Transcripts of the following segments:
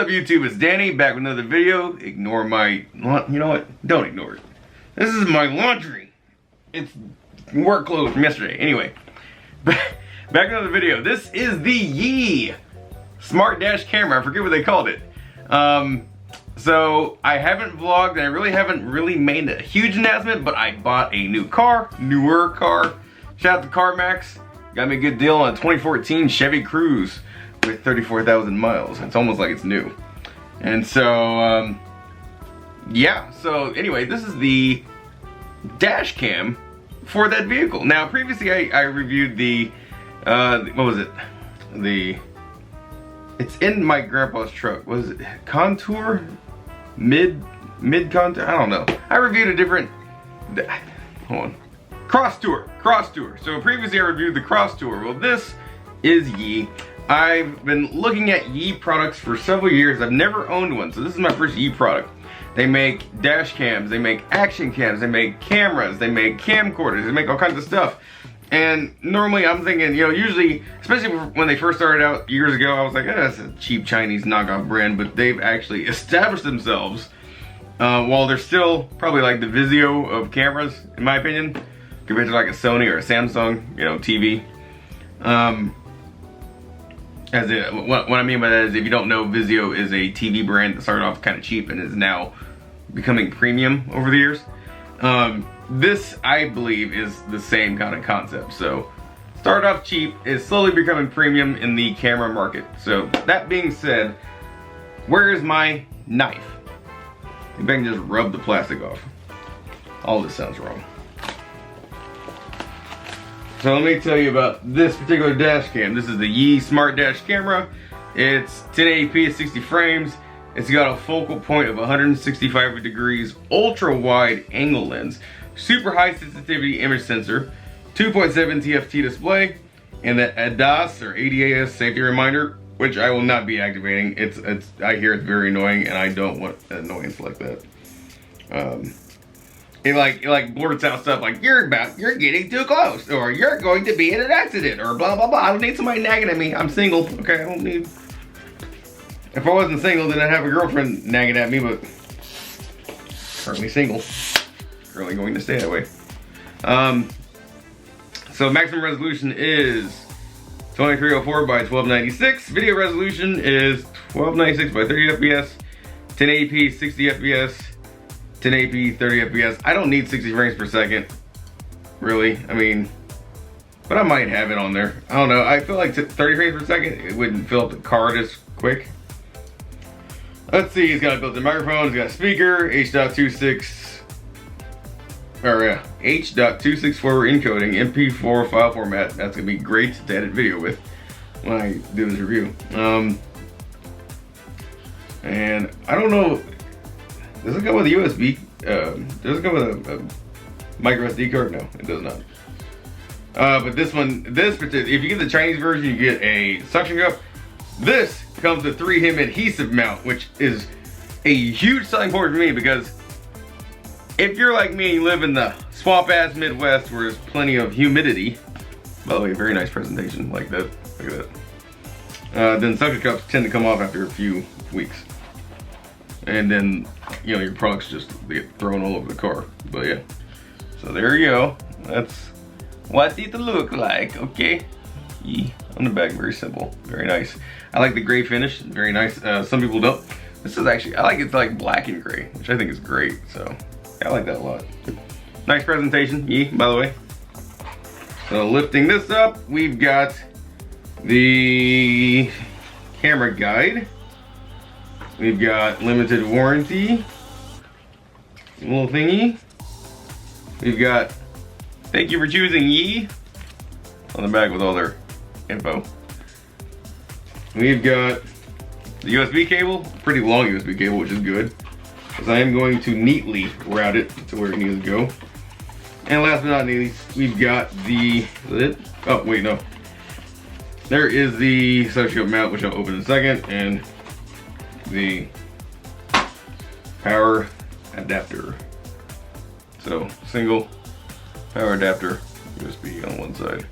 up YouTube, it's Danny, back with another video. Ignore my, you know what, don't ignore it. This is my laundry. It's work clothes from yesterday. Anyway, back with another video. This is the Yee Smart Dash Camera, I forget what they called it. So I haven't vlogged and I really haven't made a huge announcement, but I bought a new car, newer car. Shout out to CarMax, got me a good deal on a 2014 Chevy Cruze with 34,000 miles. It's almost like it's new. And so, yeah, so anyway, this is the dash cam for that vehicle. Now, previously I reviewed the, what was it? It's in my grandpa's truck. Was it Contour? Mid Contour? I don't know. I reviewed a different, hold on. Cross Tour. So previously I reviewed the Cross Tour. Well, this is Yee. I've been looking at Yee products for several years. I've never owned one, so this is my first Yee product. They make dash cams, they make action cams, they make cameras, they make camcorders, they make all kinds of stuff. And normally I'm thinking, you know, usually, especially when they first started out years ago, I was like, that's a cheap Chinese knockoff brand, but they've actually established themselves while they're still probably like the Vizio of cameras, in my opinion, compared to like a Sony or a Samsung, you know, TV. What I mean by that is, if you don't know, Vizio is a TV brand that started off kind of cheap and is now becoming premium over the years. This, I believe, is the same kind of concept. So, started off cheap, is slowly becoming premium in the camera market. So, that being said, where is my knife? If I can just rub the plastic off. All this sounds wrong. So let me tell you about this particular dash cam. This is the Yee Smart Dash Camera. It's 1080p at 60 frames. It's got a focal point of 165 degrees, ultra wide angle lens, super high sensitivity image sensor, 2.7 TFT display, and the ADAS or ADAS safety reminder, which I will not be activating. I hear it's very annoying, and I don't want annoyance like that. It like blurts out stuff like, you're getting too close, or you're going to be in an accident, or blah blah blah. I don't need somebody nagging at me. I'm single, okay? I don't need. If I wasn't single, then I'd have a girlfriend nagging at me, but currently single. Currently going to stay that way. So maximum resolution is 2304 by 1296. Video resolution is 1296 by 30 FPS. 1080p 60 FPS. 1080p 30 FPS. I don't need 60 frames per second, really. I mean, but I might have it on there. I don't know. I feel like 30 frames per second, it wouldn't fill up the card as quick. Let's see. It's got a built-in microphone. It's got a speaker. H.26 or H.264 encoding. MP4 file format. That's gonna be great to edit video with when I do this review. And I don't know. Does it come with a USB? Does it come with a micro SD card? No, it does not. But this one, if you get the Chinese version, you get a suction cup. This comes with 3-hem adhesive mount, which is a huge selling point for me, because if you're like me, you live in the swamp-ass Midwest where there's plenty of humidity. By the way, very nice presentation, like that. Look at that. Then suction cups tend to come off after a few weeks. And then, you know, your products just get thrown all over the car. But yeah, so there you go. That's what it look like, okay? Yee. On the back, very simple, very nice. I like the gray finish, very nice. Some people don't. This is actually, I like it like black and gray, which I think is great. So yeah, I like that a lot. Nice presentation, Yee, by the way. So lifting this up, we've got the camera guide. We've got limited warranty, little thingy. We've got thank you for choosing Yee on the back with all their info. We've got the USB cable, pretty long USB cable, which is good, because I am going to neatly route it to where it needs to go. And last but not least, we've got the, oh wait, no. There is the oscilloscope mount, which I'll open in a second, and the power adapter. So single power adapter, USB on one side.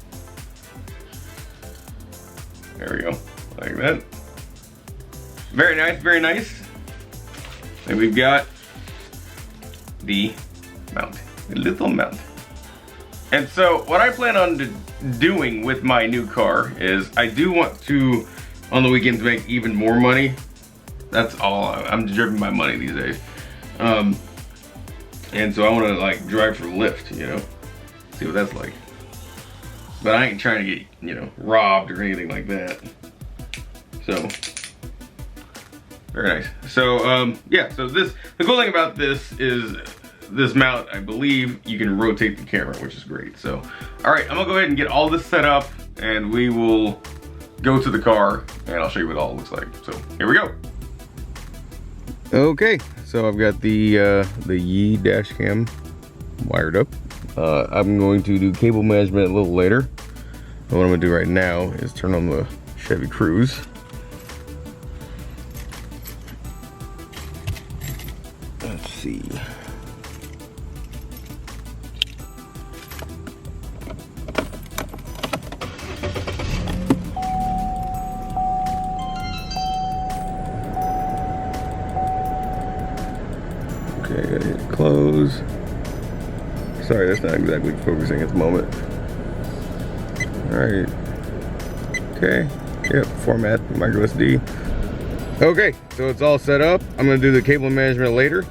There we go, like that. Very nice, very nice. And we've got the mount, the little mount. And so what I plan on doing with my new car is I do want to, on the weekends, make even more money. That's all. I'm driven by money these days. And so I want to like drive for Lyft, you know, see what that's like. But I ain't trying to get, you know, robbed or anything like that. So, very nice. So, yeah, so the cool thing about this is this mount, I believe you can rotate the camera, which is great. So, all right, I'm gonna go ahead and get all this set up and we will go to the car and I'll show you what it all looks like. So, here we go. Okay, so I've got the Yi dash cam wired up. I'm going to do cable management a little later. And what I'm gonna do right now is turn on the Chevy Cruise. Let's see. Okay, gotta hit close. Sorry, that's not exactly focusing at the moment. Alright. Okay. Yep, format, micro SD. Okay, so it's all set up. I'm gonna do the cable management later.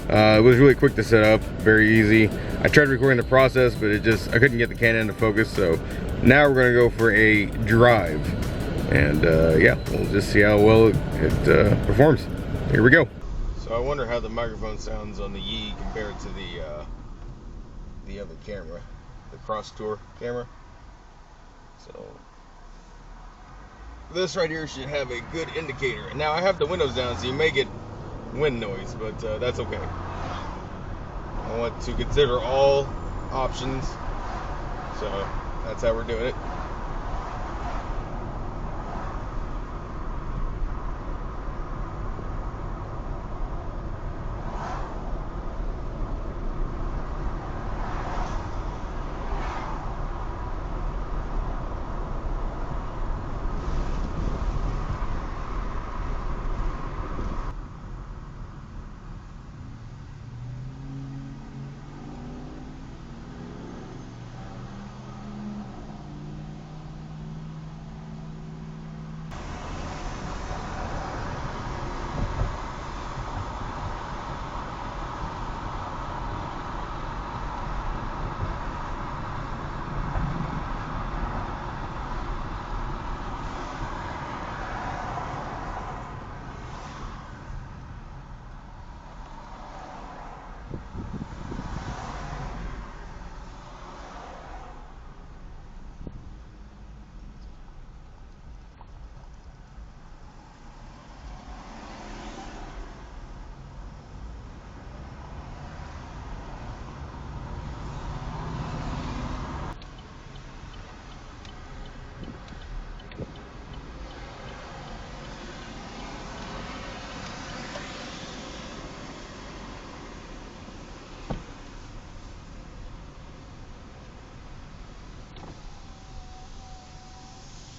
It was really quick to set up, very easy. I tried recording the process, but I couldn't get the Canon to focus, so now we're gonna go for a drive. And yeah, we'll just see how well it performs. Here we go. So I wonder how the microphone sounds on the Yi compared to the other camera, the cross tour camera. So this right here should have a good indicator. Now I have the windows down, so you may get wind noise, but that's okay. I want to consider all options, so that's how we're doing it.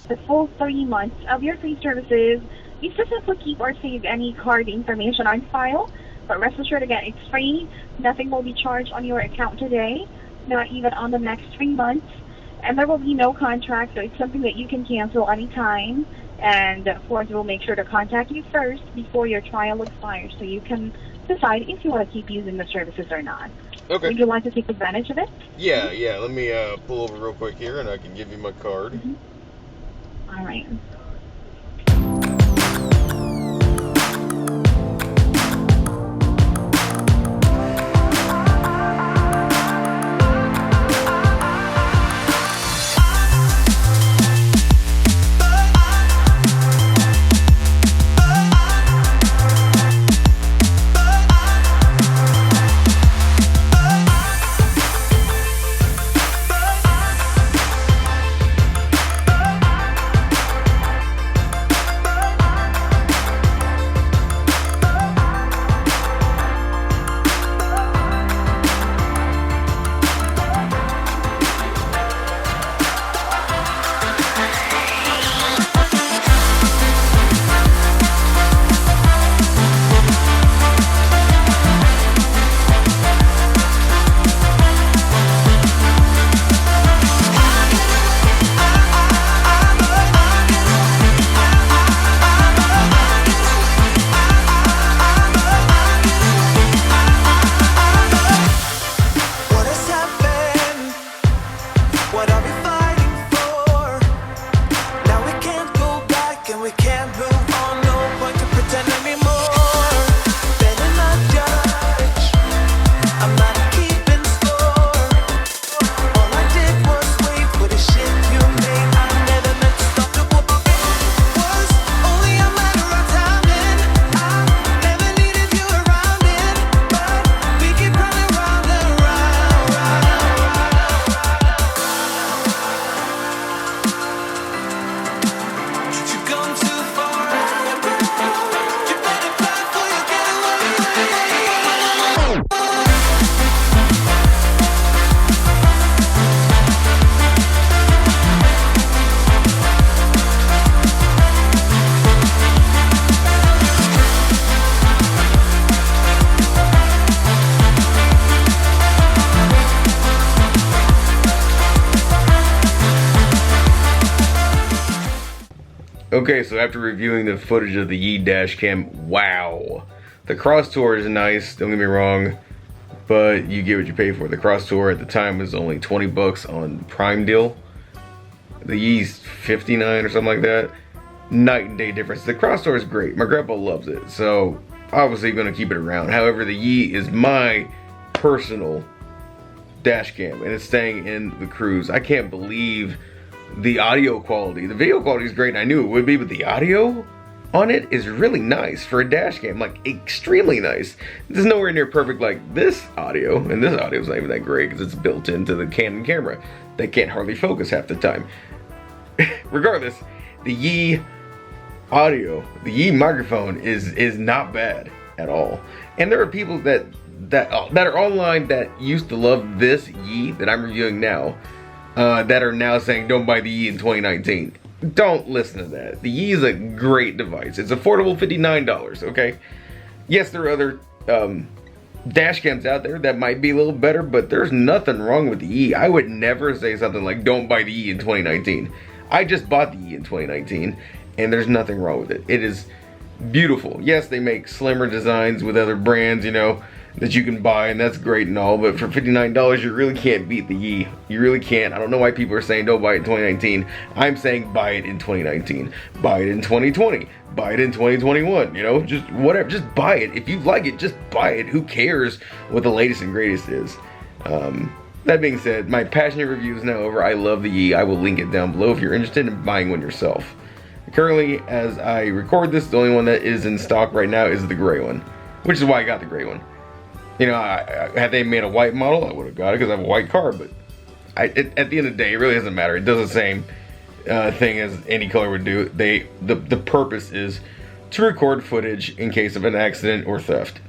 The full 3 months of your free services. You still have to keep or save any card information on file, but rest assured again, it's free. Nothing will be charged on your account today, not even on the next 3 months, and there will be no contract, so it's something that you can cancel anytime. And of course, we'll make sure to contact you first before your trial expires, so you can decide if you want to keep using the services or not. Okay. Would you like to take advantage of it? Yeah. Let me pull over real quick here, and I can give you my card. Mm-hmm. All right. Okay, so after reviewing the footage of the Yee dash cam, wow. The Cross Tour is nice, don't get me wrong, but you get what you pay for. The Cross Tour at the time was only 20 bucks on Prime deal. The Yee's 59 or something like that. Night and day difference. The Cross Tour is great. My grandpa loves it, so obviously gonna keep it around. However, the Yee is my personal dash cam, and it's staying in the cruise. I can't believe the audio quality. The video quality is great, and I knew it would be, but the audio on it is really nice for a dash cam, like extremely nice. This is nowhere near perfect like this audio, and this audio is not even that great because it's built into the Canon camera. They can't hardly focus half the time. Regardless, the Yee audio, the Yee microphone is not bad at all. And there are people that are online that used to love this Yee that I'm reviewing now, that are now saying don't buy the Yee in 2019. Don't listen to that. The Yee is a great device. It's affordable, $59, okay? Yes, there are other dash cams out there that might be a little better, but there's nothing wrong with the Yee. I would never say something like don't buy the Yee in 2019. I just bought the Yee in 2019, and there's nothing wrong with it. It is beautiful. Yes, they make slimmer designs with other brands, you know, that you can buy, and that's great and all, but for $59, you really can't beat the Yee. You really can't. I don't know why people are saying don't buy it in 2019. I'm saying buy it in 2019. Buy it in 2020. Buy it in 2021. You know, just whatever. Just buy it. If you like it, just buy it. Who cares what the latest and greatest is? That being said, my passionate review is now over. I love the Yee. I will link it down below if you're interested in buying one yourself. Currently, as I record this, the only one that is in stock right now is the gray one, which is why I got the gray one. You know, had they made a white model, I would have got it because I have a white car, but at the end of the day, it really doesn't matter. It does the same thing as any color would do. The purpose is to record footage in case of an accident or theft.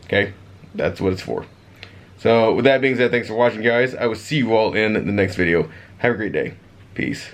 Okay? That's what it's for. So, with that being said, thanks for watching, guys. I will see you all in the next video. Have a great day. Peace.